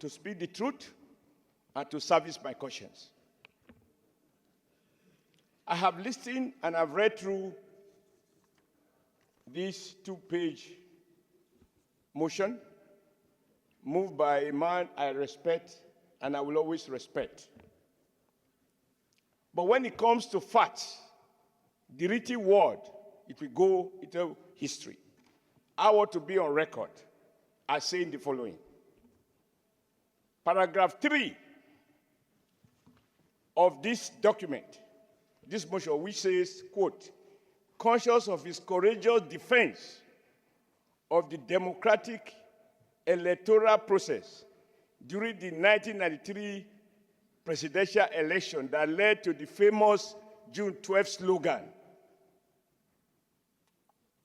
to speak the truth and to service my conscience. I have listened and I've read through this 2-page motion moved by a man I respect and I will always respect. But when it comes to facts, the written word, it will go into history. I want to be on record as saying the following. Paragraph 3 of this document, this motion, which says, quote, conscious of his courageous defense of the democratic electoral process during the 1993 presidential election that led to the famous June 12 slogan,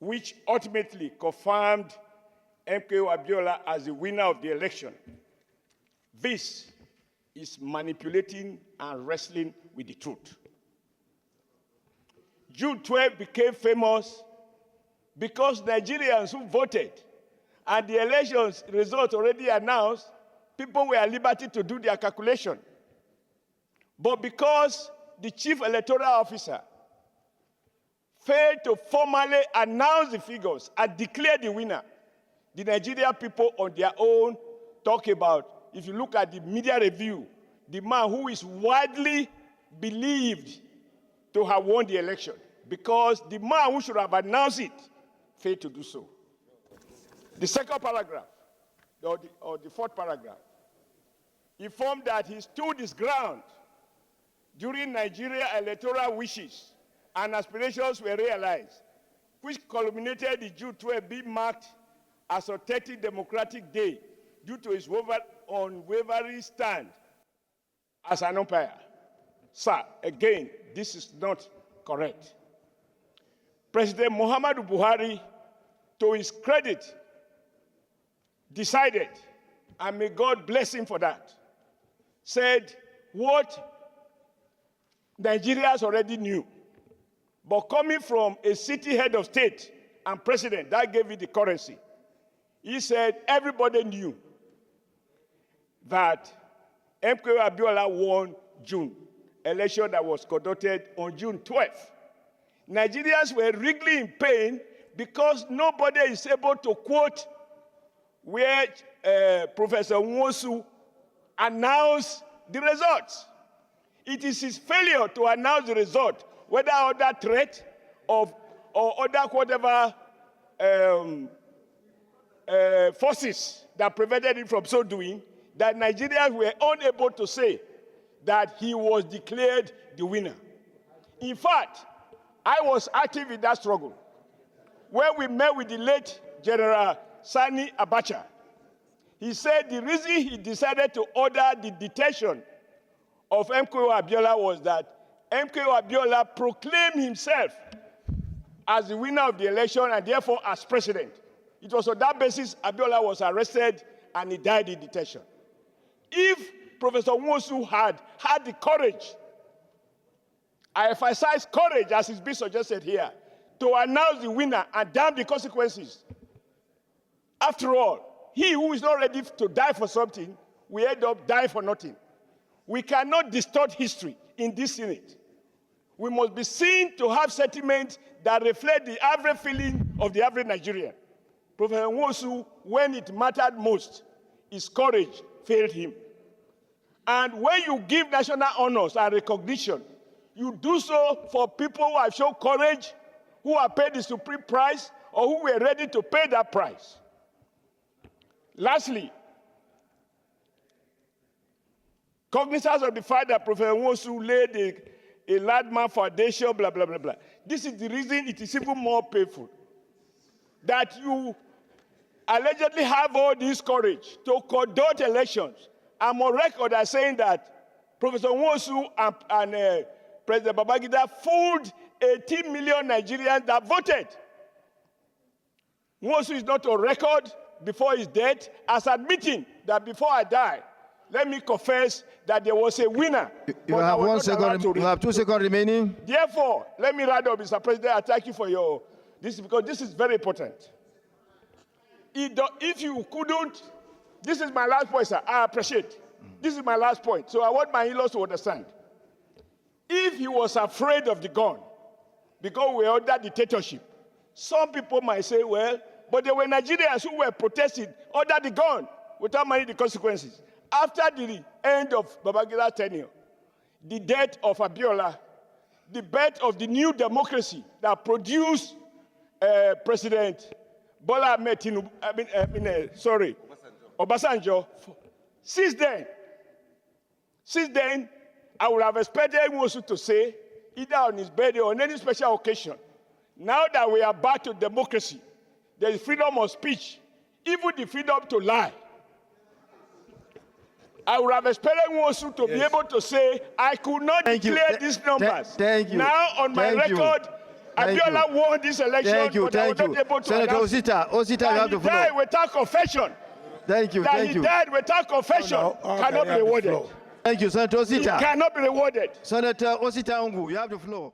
which ultimately confirmed MKO Abiola as the winner of the election. This is manipulating and wrestling with the truth. June 12 became famous because Nigerians who voted and the elections results already announced, people were at liberty to do their calculation. But because the chief electoral officer failed to formally announce the figures and declare the winner, the Nigerian people on their own talk about, if you look at the media review, the man who is widely believed to have won the election, because the man who should have announced it failed to do so. The second paragraph, or the fourth paragraph, informed that he stood his ground during Nigeria electoral wishes and aspirations were realized, which culminated in June 12 being marked as authentic democratic day due to his unwavering stand as an umpire. Sir, again, this is not correct. President Muhammadu Buhari, to his credit, decided, and may God bless him for that, said what Nigerians already knew, but coming from a city head of state and president, that gave it the currency. He said everybody knew that MKO Abiola won June, election that was conducted on June 12th. Nigerians were really in pain because nobody is able to quote where Professor Nwosu announced the results. It is his failure to announce the result, whether other threat or other whatever forces that prevented him from so doing, that Nigerians were unable to say that he was declared the winner. In fact, I was active in that struggle. When we met with the late General Sani Abacha, he said the reason he decided to order the detention of MKO Abiola was that MKO Abiola proclaimed himself as the winner of the election and therefore as president. It was on that basis Abiola was arrested and he died in detention. If Professor Nwosu had the courage, I emphasize courage as is being suggested here, to announce the winner and damn the consequences. After all, he who is not ready to die for something will end up dying for nothing. We cannot distort history in this Senate. We must be seen to have sentiments that reflect the average feeling of the average Nigerian. Professor Nwosu, when it mattered most, his courage failed him. And when you give national honors and recognition, you do so for people who have shown courage, who have paid the supreme price, or who were ready to pay that price. Lastly, cognizance of the fact that Professor Nwosu laid a landmark foundation, blah, blah, blah, blah. This is the reason it is even more painful that you allegedly have all this courage to conduct elections. I'm on record as saying that Professor Nwosu and President Babangida fooled 18 million Nigerians that voted. Nwosu is not on record before his death as admitting that before I die, let me confess that there was a winner. You have 1 second. You have 2 seconds remaining. Therefore, let me round up, Mr. President. I thank you for this because this is very important. If you couldn't This is my last point, sir. I appreciate. This is my last point. So I want my in-laws to understand. If he was afraid of the gun, because we are under dictatorship, some people might say, well, but there were Nigerians who were protesting under the gun without minding the consequences. After the end of Babangida's tenure, the death of Abiola, the birth of the new democracy that produced President Bola Ahmed Tinubu, Obasanjo. Since then, I would have expected Nwosu to say, either on his birthday or on any special occasion, now that we are back to democracy, there is freedom of speech, even the freedom to lie. I would have expected Nwosu to be able to say, I could not declare these numbers. Thank you. Now, on my record, Abiola won this election, but I was not able to Senator Osita, you have the floor. He died without confession. Thank you, That he died without confession cannot be rewarded. Thank you, Senator Osita. He cannot be rewarded. Senator Osita Ungu, you have the floor.